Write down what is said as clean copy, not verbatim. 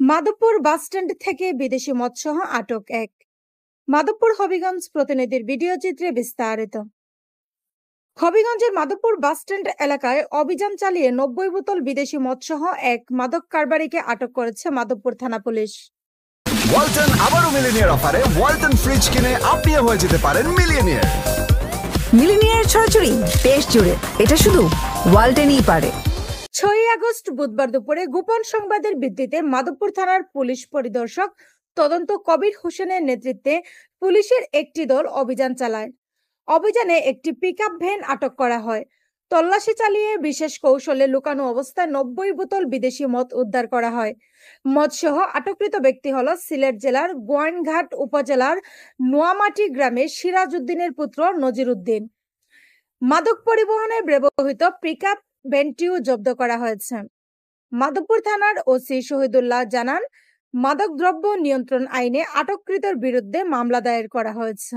Madhabpur bus stand থেকে বিদেশি মদসহ আটক এক। মাধবপুর হবিগঞ্জ প্রতিনিধির ভিডিও চিত্রে বিস্তারিত। হবিগঞ্জের মাধবপুর বাসস্ট্যান্ড এলাকায় অভিযান চালিয়ে 90 বোতল বিদেশি মদসহ এক মাদক কারবারিকে আটক করেছে মাধবপুর থানা পুলিশ। ওয়ালটন আবারও মিলিনিয়ার অফারে ওয়ালটন ফ্রিজ কিনে আপনিও হয়ে যেতে পারেন মিলিয়নিয়ার। মিলিনিয়ার ছড়াছড়ি দেশ জুড়ে, এটা শুধু ওয়ালটনই পারে। 6 আগস্ট বুধবার দুপুরে গোপন সংবাদের ভিত্তিতে মাধবপুর থানার পুলিশ পরিদর্শক তদন্ত কবির হোসেনের নেতৃত্বে পুলিশের একটি দল অভিযান চালায়। অভিযানে একটি পিকআপ ভ্যান আটক করা হয়। তল্লাশি চালিয়ে বিশেষ কৌশলে লুকানো অবস্থায় 90 বোতল বিদেশি মদ উদ্ধার করা হয়। মদসহ আটককৃত ব্যক্তি হল সিলেট জেলার গোয়াইনঘাট উপজেলার নোয়ামাটি গ্রামের সিরাজ উদ্দিনের পুত্র নজির উদ্দিন। মাদক পরিবহনে ব্যবহৃত পিকআপ ভ্যানটিও জব্দ করা হয়েছে। মাধবপুর থানার ওসি শহীদুল্লাহ জানান, মাদকদ্রব্য নিয়ন্ত্রণ আইনে আটককৃতের বিরুদ্ধে মামলা দায়ের করা হয়েছে।